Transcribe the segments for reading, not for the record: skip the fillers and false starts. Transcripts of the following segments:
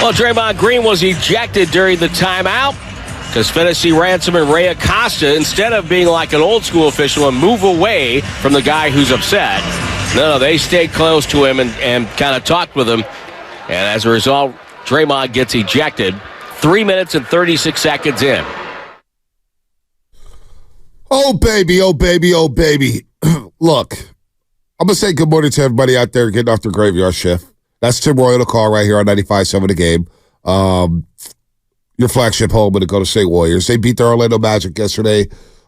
Well, Draymond Green was ejected during the timeout because Fantasy Ransom and Ray Acosta, instead of being like an old school official and move away from the guy who's upset, no, they stayed close to him and kind of talked with him. And as a result, Draymond gets ejected 3 minutes and 36 seconds in. Oh, baby, oh, baby, oh, baby. Look, I'm going to say good morning to everybody out there getting off their graveyard shift. That's Tim Roy on the call right here on 95.7 The Game. Your flagship home with the Golden State Warriors. They beat the Orlando Magic yesterday,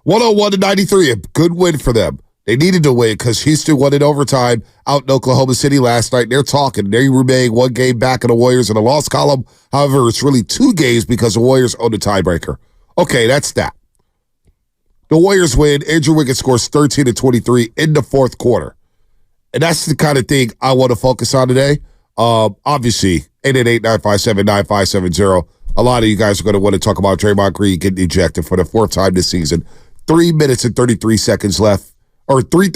101-93. A good win for them. They needed to win because Houston won in overtime out in Oklahoma City last night. They're talking. They remain one game back of the Warriors in the loss column. However, it's really 2 games because the Warriors own the tiebreaker. Okay, that's that. The Warriors win. Andrew Wiggins scores 13 and 23 in the fourth quarter. And that's the kind of thing I want to focus on today. Obviously, 888-957-9570. A lot of you guys are going to want to talk about Draymond Green getting ejected for the 4th time this season. 3 minutes and 33 seconds left, or 3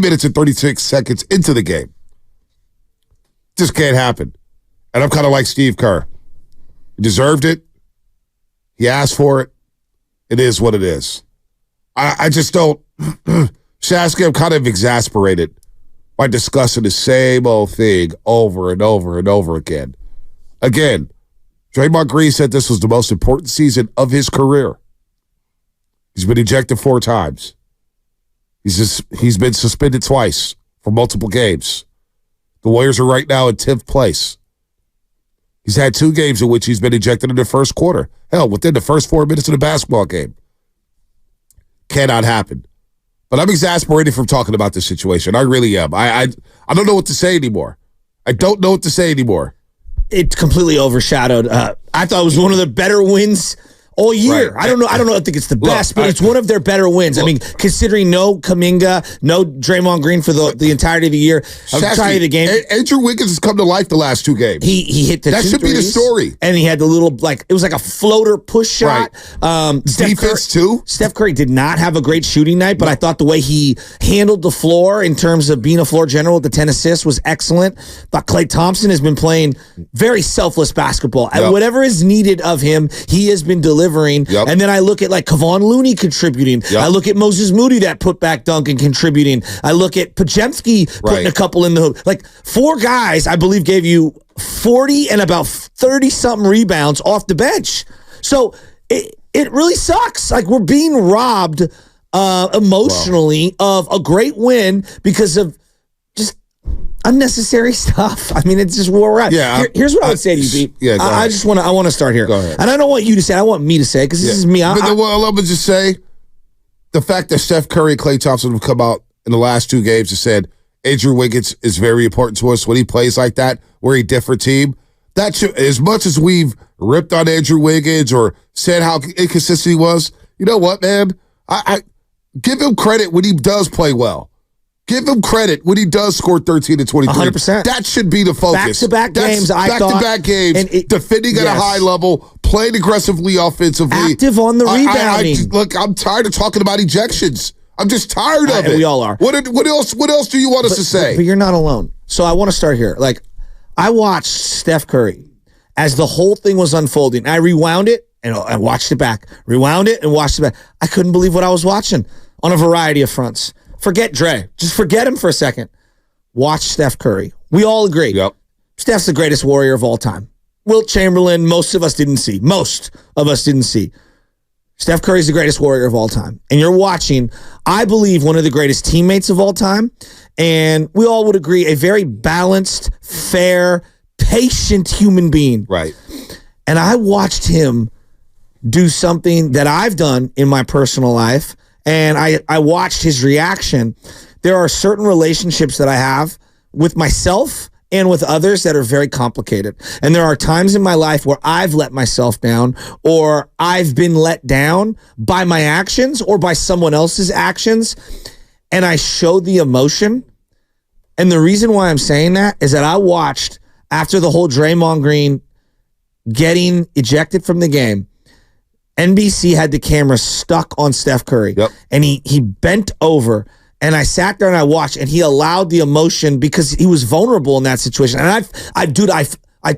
minutes and 36 seconds into the game. Just can't happen. And I'm kind of like Steve Kerr. He deserved it. He asked for it. It is what it is. I just don't. Shasky, I'm kind of exasperated by discussing the same old thing over and over and over again. Again, Draymond Green said this was the most important season of his career. He's been ejected 4 times. He's been suspended twice for multiple games. The Warriors are right now in 10th place. He's had 2 games in which he's been ejected in the first quarter. Hell, within the first 4 minutes of the basketball game. Cannot happen. But I'm exasperated from talking about this situation. I really am. I don't know what to say anymore. I don't know what to say anymore. It completely overshadowed. I thought it was one of the better wins all year. Right. I don't know. I think it's the best, but it's one of their better wins. I mean, considering no Kuminga, no Draymond Green for the entirety of the year, entirety of the game. Andrew Wiggins has come to life the last 2 games. He hit the 2 That should be the story. And he had the little, it was like a floater push shot. Right. Defense, too. Steph Curry did not have a great shooting night, but I thought the way he handled the floor in terms of being a floor general with the 10 assists was excellent. Thought Klay Thompson has been playing very selfless basketball. And whatever is needed of him, he has been delivering. And then I look at Kevon Looney contributing. I look at Moses Moody, that putback dunk, and contributing. I look at Pajemski putting a couple in the hoop. 4 guys, I believe, gave you 40 and about 30-something rebounds off the bench. So it really sucks. We're being robbed emotionally of a great win because of just unnecessary stuff. I mean, it's just where we're at. Yeah, here's what I would say to you, B. I want to start here. Go ahead. And I don't want you to say, I want me to say, because this is me. Let me just say, the fact that Steph Curry and Klay Thompson have come out in the last 2 games and said Andrew Wiggins is very important to us when he plays like that, we're a different team. That should, as much as we've ripped on Andrew Wiggins or said how inconsistent he was, you know what, man? I give him credit when he does play well. Give him credit when he does score 13 and 23. 100%. That should be the focus. Back-to-back games, back-to-back games, defending at a high level, playing aggressively offensively. Active on the rebounding. Look, I'm tired of talking about ejections. I'm just tired of it. We all are. What else do you want us to say? But you're not alone. So I want to start here. I watched Steph Curry as the whole thing was unfolding. I rewound it and I watched it back. Rewound it and watched it back. I couldn't believe what I was watching on a variety of fronts. Forget Dre. Just forget him for a second. Watch Steph Curry. We all agree. Yep. Steph's the greatest warrior of all time. Wilt Chamberlain, most of us didn't see. Most of us didn't see. Steph Curry's the greatest warrior of all time. And you're watching, I believe, one of the greatest teammates of all time. And we all would agree, a very balanced, fair, patient human being. Right. And I watched him do something that I've done in my personal life. And I watched his reaction. There are certain relationships that I have with myself and with others that are very complicated. And there are times in my life where I've let myself down or I've been let down by my actions or by someone else's actions. And I showed the emotion. And the reason why I'm saying that is that I watched after the whole Draymond Green getting ejected from the game, NBC had the camera stuck on Steph Curry. Yep. And he bent over, and I sat there and I watched, and he allowed the emotion because he was vulnerable in that situation. And I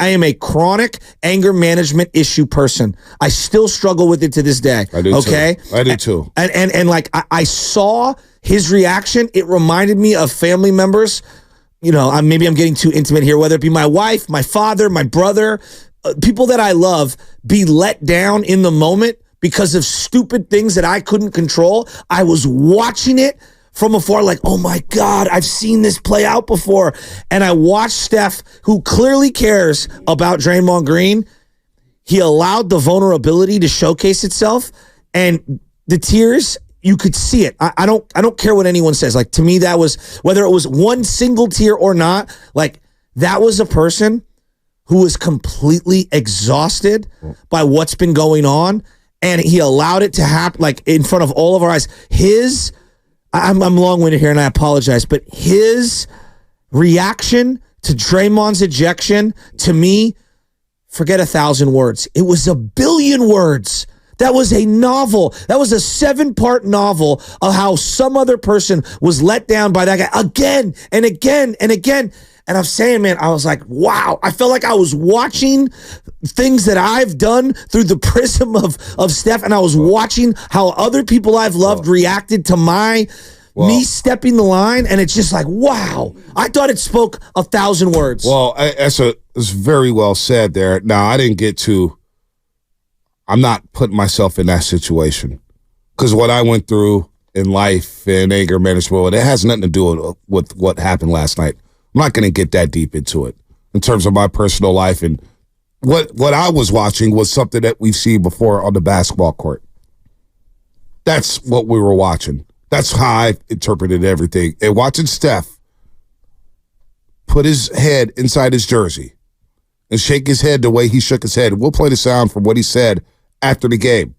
am a chronic anger management issue person. I still struggle with it to this day. I do okay? too. I do too. And like I saw his reaction. It reminded me of family members. You know, maybe I'm getting too intimate here, whether it be my wife, my father, my brother, people that I love be let down in the moment because of stupid things that I couldn't control. I was watching it from afar, like, oh my God, I've seen this play out before. And I watched Steph, who clearly cares about Draymond Green. He allowed the vulnerability to showcase itself, and the tears, you could see it. I don't care what anyone says. Like, to me, that was, whether it was one single tear or not, like, that was a person who was completely exhausted by what's been going on, and he allowed it to happen, like, in front of all of our eyes. I'm long-winded here, and I apologize, but his reaction to Draymond's ejection, to me, forget 1,000 words. It was 1 billion words. That was a novel. That was a 7-part novel of how some other person was let down by that guy again and again and again. And I'm saying, man, I was like, wow. I felt like I was watching things that I've done through the prism of Steph, and I was watching how other people I've loved reacted to me stepping the line, and it's just like, wow. I thought it spoke 1,000 words. Well, it's very well said there. Now, I'm not putting myself in that situation, because what I went through in life and anger management, it has nothing to do with what happened last night. I'm not going to get that deep into it in terms of my personal life. And what I was watching was something that we've seen before on the basketball court. That's what we were watching. That's how I interpreted everything. And watching Steph put his head inside his jersey and shake his head the way he shook his head. We'll play the sound from what he said after the game.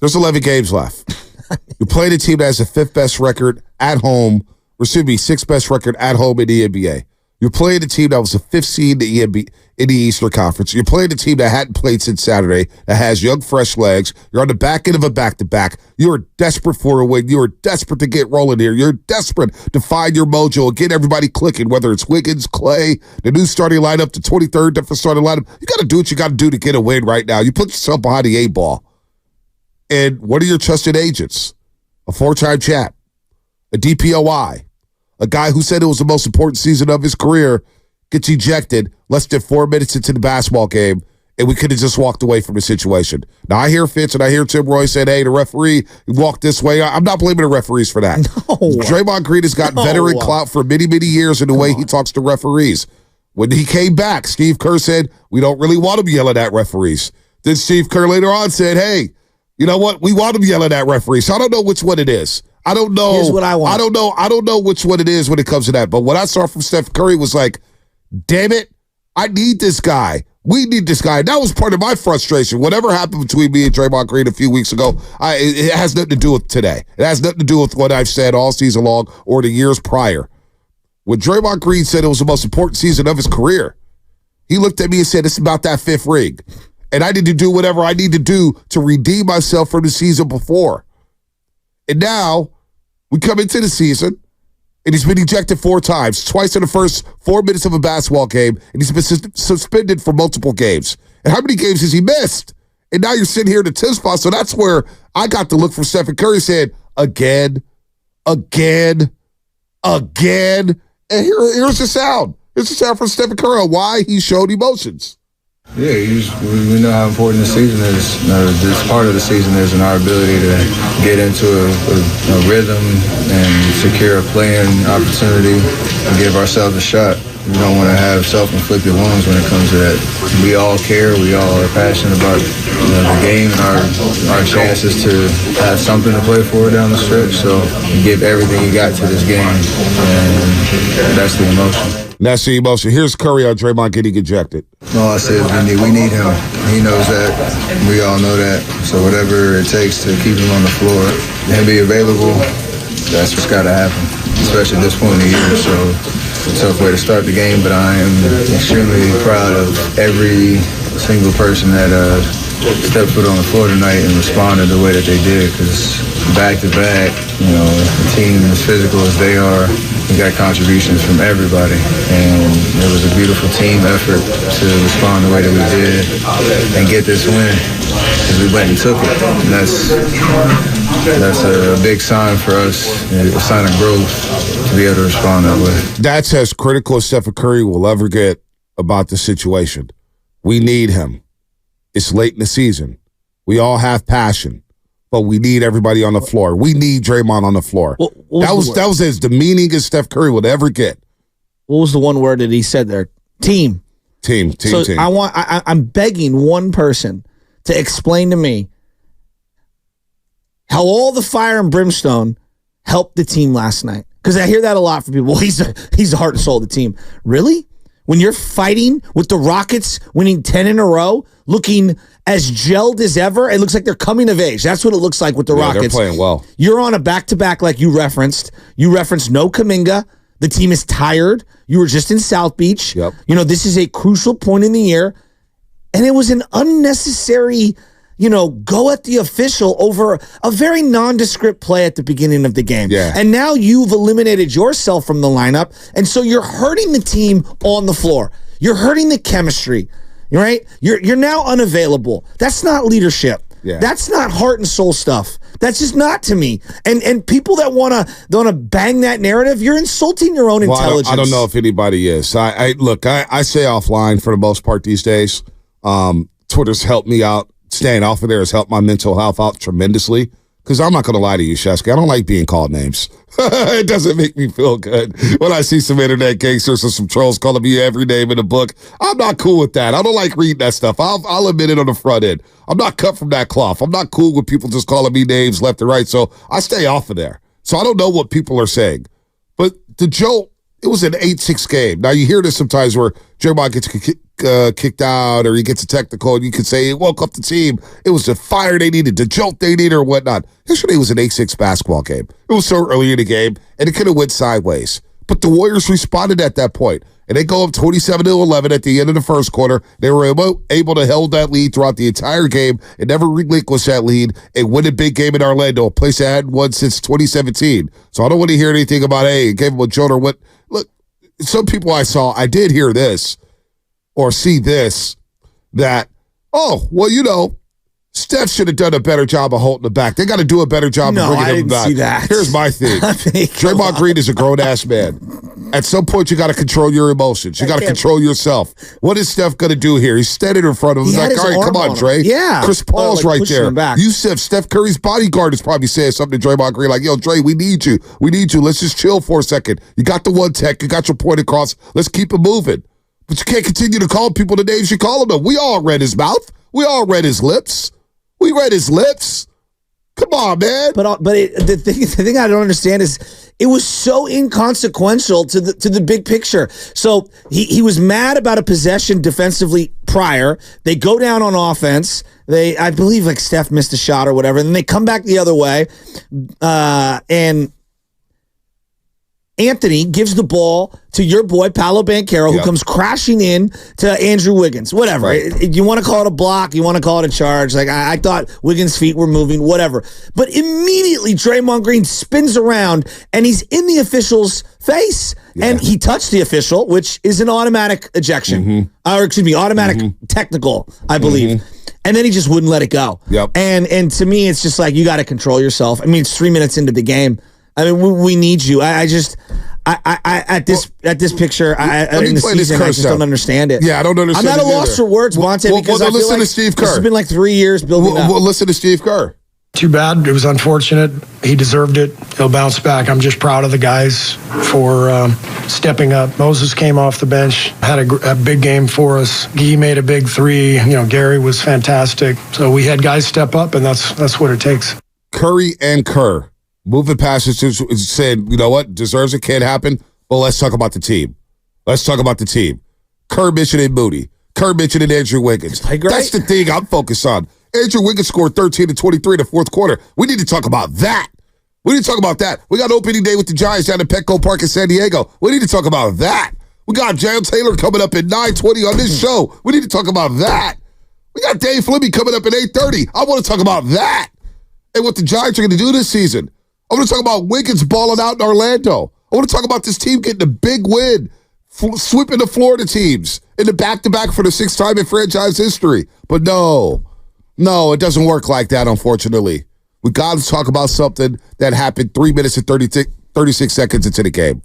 There's 11 games left. You played a team that has the 5th best record at home, or excuse me, 6th best record at home in the NBA. You're playing a team that was the 5th seed in the Eastern Conference. You're playing a team that hadn't played since Saturday, that has young, fresh legs. You're on the back end of a back-to-back. You're desperate for a win. You're desperate to get rolling here. You're desperate to find your mojo and get everybody clicking, whether it's Wiggins, Clay, the new starting lineup, the 23rd different starting lineup. You got to do what you got to do to get a win right now. You put yourself behind the 8-ball. And what are your trusted agents? A 4-time champ, a DPOI, a guy who said it was the most important season of his career, gets ejected less than 4 minutes into the basketball game, and we could have just walked away from the situation. Now, I hear Fitz and I hear Tim Roy saying, hey, the referee walked this way. I'm not blaming the referees for that. No. Draymond Green has got veteran clout for many, many years in the way he talks to referees. When he came back, Steve Kerr said, we don't really want him yelling at referees. Then Steve Kerr later on said, hey, you know what? We want him yelling at referees. So I don't know which one it is. I don't know. Here's what I want. I don't know which one it is when it comes to that. But what I saw from Steph Curry was like, damn it, I need this guy. We need this guy. That was part of my frustration. Whatever happened between me and Draymond Green a few weeks ago, it has nothing to do with today. It has nothing to do with what I've said all season long or the years prior. When Draymond Green said it was the most important season of his career, he looked at me and said, it's about that 5th ring. And I need to do whatever I need to do to redeem myself from the season before. And now we come into the season, and he's been ejected 4 times, twice in the first 4 minutes of a basketball game, and he's been suspended for multiple games. And how many games has he missed? And now you're sitting here in the 10th spot, so that's where I got the look from Stephen Curry saying, again. And here's the sound. Here's the sound from Stephen Curry on why he showed emotions. Yeah, we know how important the season is. This part of the season is in our ability to get into a rhythm and secure a playing opportunity and give ourselves a shot. We don't want to have self-inflicted wounds when it comes to that. We all care. We all are passionate about the game and our chances to have something to play for down the stretch. So you give everything you got to this game, and that's the emotion. That's the emotion. Here's Curry on Draymond getting ejected. All I said is we need him. He knows that. We all know that. So whatever it takes to keep him on the floor and be available, that's what's got to happen, especially at this point in the year. So it's a tough way to start the game, but I am extremely proud of every single person that stepped foot on the floor tonight and responded the way that they did, because back-to-back, the team as physical as they are, we got contributions from everybody, and it was a beautiful team effort to respond the way that we did and get this win, because we went and took it. And that's a big sign for us, a sign of growth to be able to respond that way. That's as critical as Steph Curry will ever get about the situation. We need him. It's late in the season. We all have passion, but we need everybody on the floor. We need Draymond on the floor. That was as demeaning as Steph Curry would ever get. What was the one word that he said there? Team. Team. I'm begging one person to explain to me how all the fire and brimstone helped the team last night. Because I hear that a lot from people. Well, he's the heart and soul of the team. Really? When you're fighting with the Rockets, winning 10 in a row, looking as gelled as ever, it looks like they're coming of age. That's what it looks like with the Rockets. They're playing well. You're on a back-to-back like you referenced. You referenced no Kuminga. The team is tired. You were just in South Beach. Yep. This is a crucial point in the year. And it was an unnecessary, go at the official over a very nondescript play at the beginning of the game. Yeah. And now you've eliminated yourself from the lineup. And so you're hurting the team on the floor. You're hurting the chemistry, right? You're now unavailable. That's not leadership. Yeah. That's not heart and soul stuff. That's just not to me. And people that want to bang that narrative, you're insulting your own intelligence. I don't know if anybody is. I say offline for the most part these days. Twitter's helped me out. Staying off of there has helped my mental health out tremendously. Because I'm not going to lie to you, Shesky. I don't like being called names. It doesn't make me feel good when I see some internet gangsters or some trolls calling me every name in the book. I'm not cool with that. I don't like reading that stuff. I'll admit it on the front end. I'm not cut from that cloth. I'm not cool with people just calling me names left and right. So I stay off of there. So I don't know what people are saying. But the jolt, it was an 8-6 game. Now you hear this sometimes where Draymond gets kicked out or he gets a technical and you could say it woke up the team. It was the fire they needed, the jolt they needed or whatnot. Yesterday was an 8-6 basketball game. It was so early in the game and it could have went sideways. But the Warriors responded at that point and they go up 27-11 at the end of the first quarter. They were able to hold that lead throughout the entire game and never relinquish that lead and win a big game in Orlando, a place that hadn't won since 2017. So I don't want to hear anything about, hey, it gave him a jolt or what. Look, some people I did hear this or see this, that, Steph should have done a better job of holding it back. They got to do a better job of bringing him back. See that. Here's my thing. Draymond Green is a grown-ass man. At some point, you got to control your emotions. You got to control yourself. What is Steph going to do here? He's standing in front of him. He's like, all right, come on, Dre. Yeah. Chris Paul's right there. You said Steph Curry's bodyguard is probably saying something to Draymond Green like, yo, Dre, we need you. We need you. Let's just chill for a second. You got the one tech. You got your point across. Let's keep it moving. But you can't continue to call people the names you call them. We all read his mouth. We all read his lips. We read his lips. Come on, man. But the thing I don't understand is it was so inconsequential to the big picture. So he was mad about a possession defensively prior. They go down on offense. I believe like Steph missed a shot or whatever. And then they come back the other way. And Anthony gives the ball to your boy, Paolo Banchero, who comes crashing in to Andrew Wiggins. Whatever. Right. You want to call it a block, you want to call it a charge. Like, I thought Wiggins' feet were moving, whatever. But immediately, Draymond Green spins around, and he's in the official's face. Yeah. And he touched the official, which is an automatic ejection. Mm-hmm. Or, excuse me, automatic technical, I believe. Mm-hmm. And then he just wouldn't let it go. Yep. And to me, it's just like, you got to control yourself. I mean, it's 3 minutes into the game. I mean, we need you. At this picture, in the season, I just don't understand it. Yeah, I don't understand. I'm at a loss for words, Monte, because I feel listen like to Steve Kerr. This has been like 3 years building up. Well, listen to Steve Kerr. Too bad. It was unfortunate. He deserved it. He'll bounce back. I'm just proud of the guys for stepping up. Moses came off the bench, had a big game for us. Guy made a big three. Gary was fantastic. So we had guys step up, and that's what it takes. Curry and Kerr. Moving passes to said, you know what, deserves it, can't happen. Well, let's talk about the team. Kerr mentioned Moody. Kerr mentioned Andrew Wiggins. That's the thing I'm focused on. Andrew Wiggins scored 13 and 23 in the fourth quarter. We need to talk about that. We got opening day with the Giants down at Petco Park in San Diego. We need to talk about that. We got Jail Taylor coming up at 9:20 on this show. We need to talk about that. We got Dave Fleming coming up at 8:30. I want to talk about that and what the Giants are going to do this season. I want to talk about Wiggins balling out in Orlando. I want to talk about this team getting a big win, sweeping the Florida teams in the back-to-back for the 6th time in franchise history. But no, it doesn't work like that, unfortunately. We got to talk about something that happened 3 minutes and 36 seconds into the game.